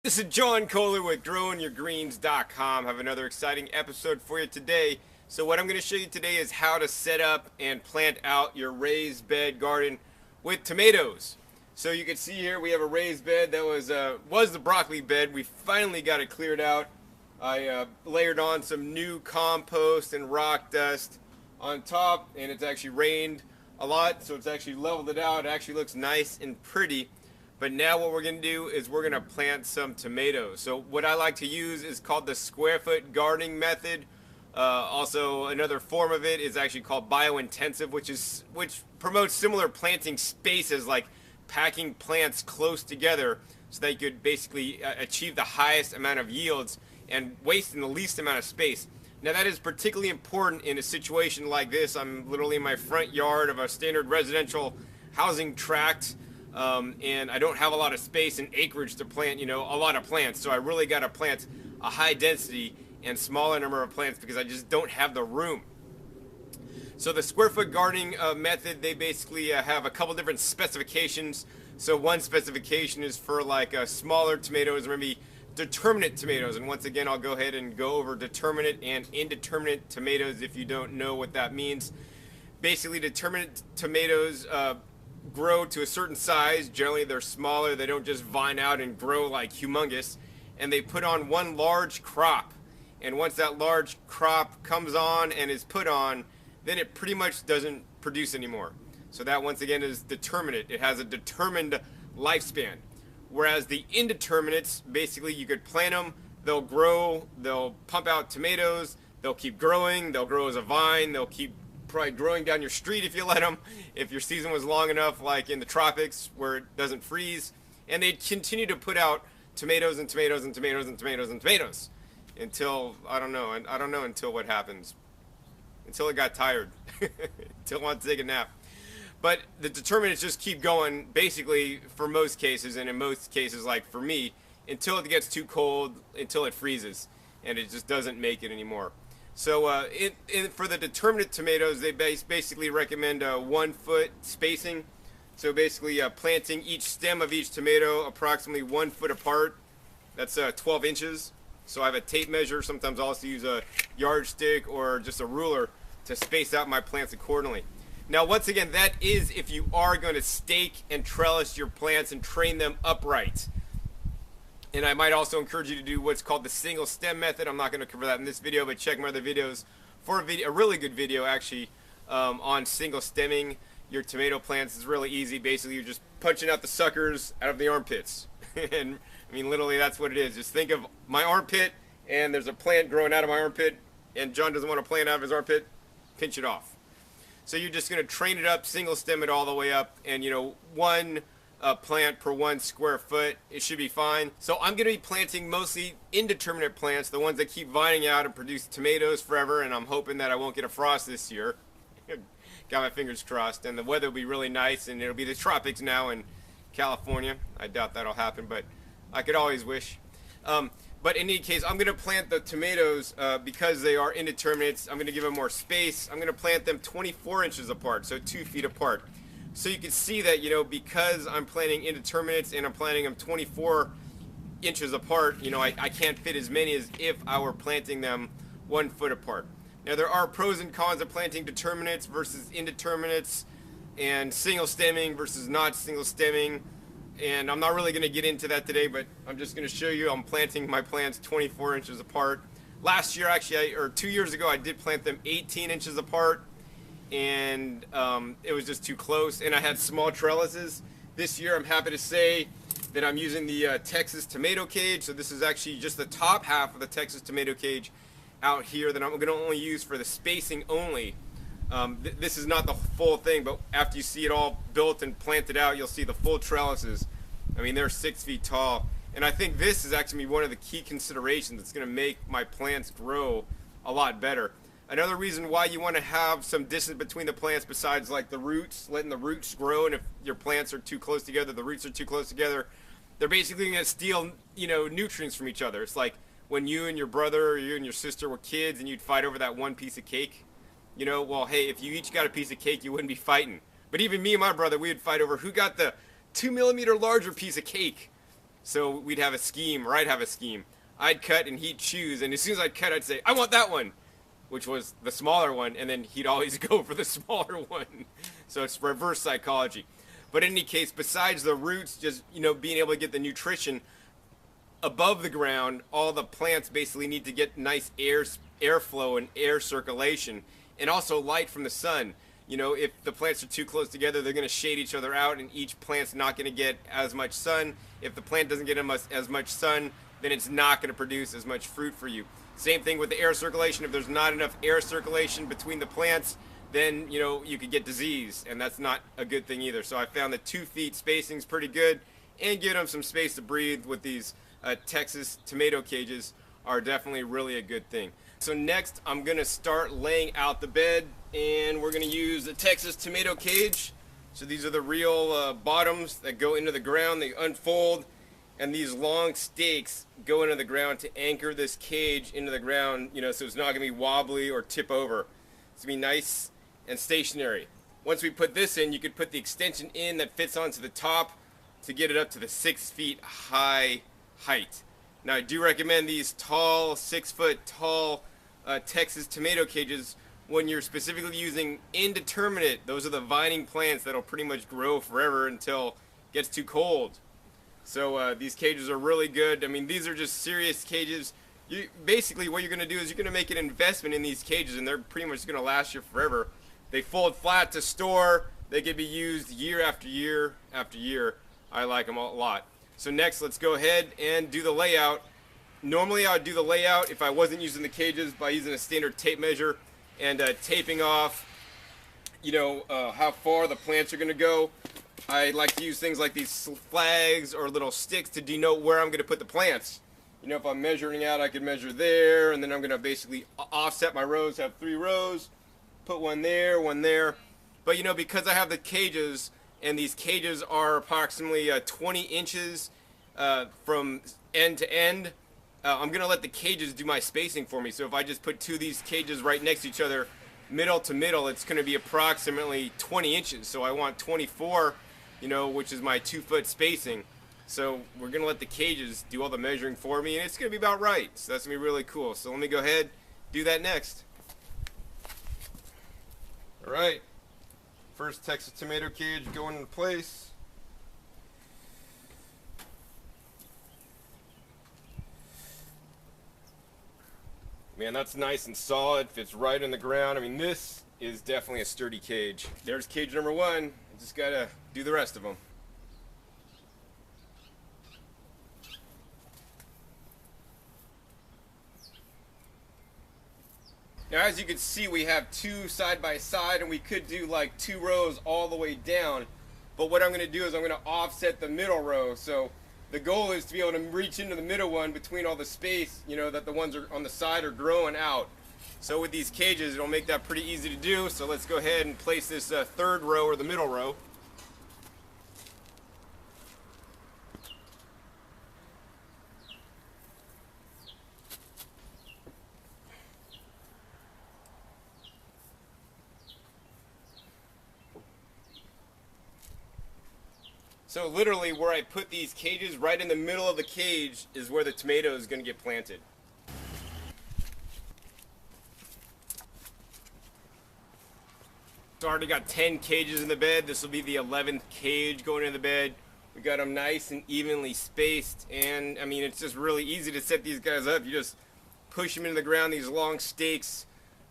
This is John Kohler with GrowingYourGreens.com. Have another exciting episode for you today. So what I'm going to show you today is how to set up and plant out your raised bed garden with tomatoes. So you can see here we have a raised bed that was the broccoli bed. We finally got it cleared out. I layered on some new compost and rock dust on top, and it's actually rained a lot, so it's actually leveled it out. It actually looks nice and pretty. But now what we're going to do is we're going to plant some tomatoes. So what I like to use is called the square foot gardening method. Also, another form of it is actually called biointensive, which promotes similar planting spaces, like packing plants close together so that you could basically achieve the highest amount of yields and wasting the least amount of space. Now that is particularly important in a situation like this. I'm literally in my front yard of a standard residential housing tract. And I don't have a lot of space and acreage to plant, a lot of plants. So I really got to plant a high density and smaller number of plants because I just don't have the room. So the square foot gardening method, they basically have a couple different specifications. So one specification is for like smaller tomatoes, or maybe determinate tomatoes. And once again, I'll go ahead and go over determinate and indeterminate tomatoes if you don't know what that means. Basically, determinate tomatoes grow to a certain size. Generally they're smaller, they don't just vine out and grow like humongous, and they put on one large crop. And once that large crop comes on and is put on, then it pretty much doesn't produce anymore. So that once again is determinate. It has a determined lifespan. Whereas the indeterminates, basically you could plant them, they'll grow, they'll pump out tomatoes, they'll keep growing, they'll grow as a vine, they'll keep probably growing down your street if you let them, if your season was long enough, like in the tropics where it doesn't freeze. And they'd continue to put out tomatoes and tomatoes and tomatoes and tomatoes and tomatoes until, I don't know until what happens. Until it got tired. Until it wanted to take a nap. But the determinants just keep going, basically, for most cases, and in most cases, like for me, until it gets too cold, until it freezes, and it just doesn't make it anymore. So for the determinate tomatoes, they basically recommend 1 foot spacing. So basically planting each stem of each tomato approximately 1 foot apart. That's 12 inches. So I have a tape measure. Sometimes I also use a yardstick or just a ruler to space out my plants accordingly. Now, once again, that is if you are going to stake and trellis your plants and train them upright. And I might also encourage you to do what's called the single stem method. I'm not going to cover that in this video, but check my other videos for a really good video actually on single stemming your tomato plants. It's really easy. Basically, you're just punching out the suckers out of the armpits. And I mean, literally, that's what it is. Just think of my armpit, and there's a plant growing out of my armpit, and John doesn't want a plant out of his armpit. Pinch it off. So you're just going to train it up, single stem it all the way up, and one plant per 1 square foot. It should be fine. So I'm going to be planting mostly indeterminate plants, the ones that keep vining out and produce tomatoes forever, and I'm hoping that I won't get a frost this year. Got my fingers crossed, and the weather will be really nice, and it'll be the tropics now in California. I doubt that'll happen, but I could always wish. But in any case, I'm going to plant the tomatoes because they are indeterminates. I'm going to give them more space. I'm going to plant them 24 inches apart, so 2 feet apart. So you can see that, because I'm planting indeterminates and I'm planting them 24 inches apart, I can't fit as many as if I were planting them 1 foot apart. Now, there are pros and cons of planting determinates versus indeterminates, and single stemming versus not single stemming. And I'm not really going to get into that today, but I'm just going to show you I'm planting my plants 24 inches apart. Last year, actually, or 2 years ago, I did plant them 18 inches apart, and it was just too close, and I had small trellises. This year, I'm happy to say that I'm using the Texas tomato cage. So this is actually just the top half of the Texas tomato cage out here that I'm going to only use for the spacing only. This is not the full thing, but after you see it all built and planted out, you'll see the full trellises. I mean, they're 6 feet tall, and I think this is actually one of the key considerations that's going to make my plants grow a lot better. Another reason why you want to have some distance between the plants, besides like the roots, letting the roots grow, and if your plants are too close together, the roots are too close together, they're basically going to steal, nutrients from each other. It's like when you and your brother or you and your sister were kids and you'd fight over that one piece of cake. Well, hey, if you each got a piece of cake, you wouldn't be fighting. But even me and my brother, we would fight over who got the 2 millimeter larger piece of cake. So we'd have a scheme, or I'd have a scheme. I'd cut and he'd choose, and as soon as I'd cut, I'd say, I want that one, which was the smaller one, and then he'd always go for the smaller one. So it's reverse psychology. But in any case, besides the roots, just, you know, being able to get the nutrition above the ground, all the plants basically need to get nice airflow and air circulation, and also light from the sun. You know, if the plants are too close together, they're going to shade each other out, and each plant's not going to get as much sun. If the plant doesn't get as much sun, then it's not going to produce as much fruit for you. Same thing with the air circulation. If there's not enough air circulation between the plants, then, you know, you could get disease, and that's not a good thing either. So I found the 2 feet spacing is pretty good, and give them some space to breathe with these Texas tomato cages are definitely really a good thing. So next, I'm gonna start laying out the bed, and we're gonna use the Texas tomato cage. So these are the real bottoms that go into the ground. They unfold, and these long stakes go into the ground to anchor this cage into the ground, you know, so it's not gonna be wobbly or tip over. It's gonna be nice and stationary. Once we put this in, you could put the extension in that fits onto the top to get it up to the 6 feet high height. Now I do recommend these tall, 6 foot tall Texas tomato cages when you're specifically using indeterminate. Those are the vining plants that'll pretty much grow forever until it gets too cold. So these cages are really good. I mean, these are just serious cages. Basically what you're going to do is you're going to make an investment in these cages, and they're pretty much going to last you forever. They fold flat to store. They can be used year after year after year. I like them a lot. So next, let's go ahead and do the layout. Normally I would do the layout if I wasn't using the cages by using a standard tape measure and taping off, you know, how far the plants are going to go. I like to use things like these flags or little sticks to denote where I'm going to put the plants. You know, if I'm measuring out, I could measure there, and then I'm going to basically offset my rows, have 3 rows, put one there, one there. But you know, because I have the cages, and these cages are approximately 20 inches from end to end, I'm going to let the cages do my spacing for me. So if I just put 2 of these cages right next to each other, middle to middle, it's going to be approximately 20 inches. So I want 24, you know, which is my 2 foot spacing. So we're going to let the cages do all the measuring for me, and it's going to be about right. So that's going to be really cool. So let me go ahead, do that next. All right. First Texas tomato cage going into place. Man, that's nice and solid, fits right in the ground. I mean, this is definitely a sturdy cage. There's cage number 1. I just gotta do the rest of them. Now, as you can see, we have 2 side by side, and we could do like 2 rows all the way down. But what I'm gonna do is I'm gonna offset the middle row. So the goal is to be able to reach into the middle one between all the space, you know, that the ones are on the side are growing out. So with these cages, it'll make that pretty easy to do. So let's go ahead and place this 3rd row, or the middle row. So literally where I put these cages, right in the middle of the cage, is where the tomato is going to get planted. So I already got 10 cages in the bed. This will be the 11th cage going in the bed. We got them nice and evenly spaced, and I mean, it's just really easy to set these guys up. You just push them into the ground. These long stakes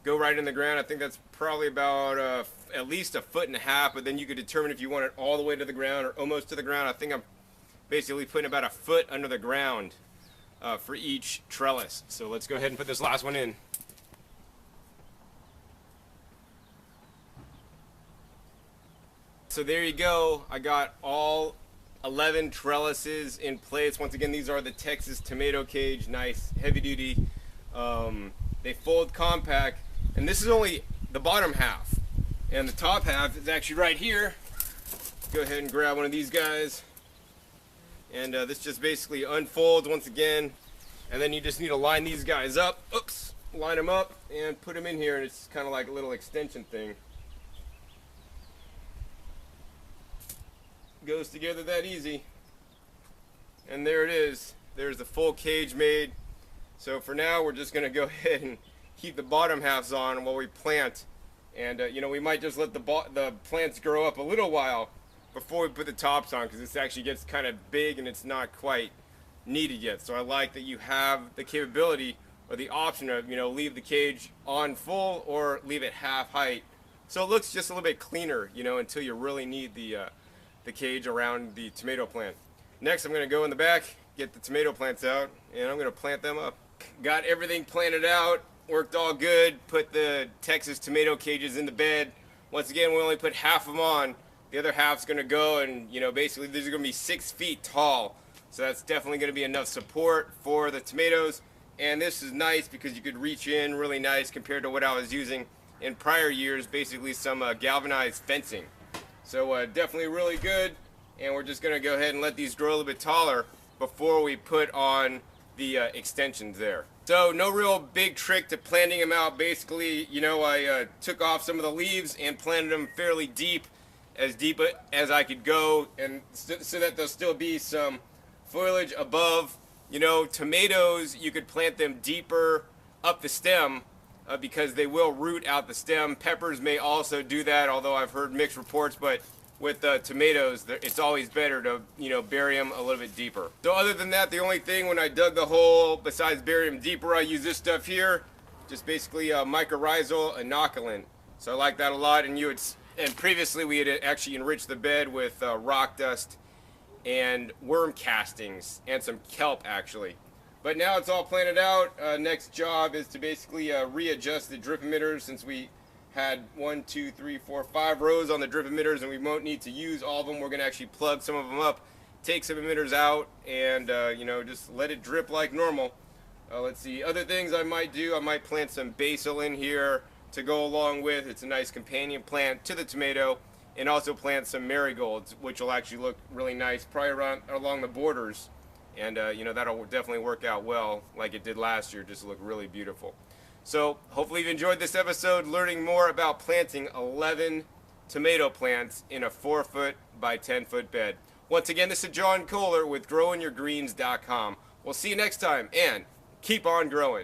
go right in the ground. I think that's probably about at least 1.5 feet, but then you could determine if you want it all the way to the ground or almost to the ground. I think I'm basically putting about 1 foot under the ground for each trellis. So let's go ahead and put this last one in. So there you go. I got all 11 trellises in place. Once again, these are the Texas tomato cage, nice, heavy duty. They fold compact, and this is only the bottom half, and the top half is actually right here. Go ahead and grab one of these guys, and this just basically unfolds once again, and then you just need to line these guys up. Oops, line them up and put them in here, and it's kind of like a little extension thing. Goes together that easy. And there it is. There's the full cage made. So for now, we're just gonna go ahead and keep the bottom halves on while we plant. And you know, we might just let the plants grow up a little while before we put the tops on, because this actually gets kind of big and it's not quite needed yet. So I like that you have the capability or the option of, you know, leave the cage on full or leave it half height, so it looks just a little bit cleaner, you know, until you really need the cage around the tomato plant. Next, I'm going to go in the back, get the tomato plants out, and I'm going to plant them up. Got everything planted out, worked all good, put the Texas tomato cages in the bed. Once again, we only put half of them on. The other half's going to go, and you know, basically these are going to be 6 feet tall. So that's definitely going to be enough support for the tomatoes. And this is nice because you could reach in really nice compared to what I was using in prior years, basically some galvanized fencing. So definitely really good. And we're just going to go ahead and let these grow a little bit taller before we put on the extensions there. So no real big trick to planting them out. Basically, you know, I took off some of the leaves and planted them fairly deep as I could go, and so that there'll still be some foliage above. You know, tomatoes, you could plant them deeper up the stem because they will root out the stem. Peppers may also do that, although I've heard mixed reports, but with tomatoes, it's always better to, you know, bury them a little bit deeper. So other than that, the only thing when I dug the hole, besides burying them deeper, I use this stuff here, just basically mycorrhizal inoculant. So I like that a lot, and previously we had actually enriched the bed with rock dust and worm castings and some kelp actually. But now it's all planted out. Next job is to basically readjust the drip emitters, since we had 5 rows on the drip emitters and we won't need to use all of them. We're going to actually plug some of them up, take some emitters out, and you know, just let it drip like normal. Let's see, other things I might do. I might plant some basil in here to go along with. It's a nice companion plant to the tomato. And also plant some marigolds, which will actually look really nice, probably along the borders. And you know, that'll definitely work out well, like it did last year, just look really beautiful. So hopefully you've enjoyed this episode, learning more about planting 11 tomato plants in a 4-foot by 10-foot bed. Once again, this is John Kohler with GrowingYourGreens.com. We'll see you next time, and keep on growing.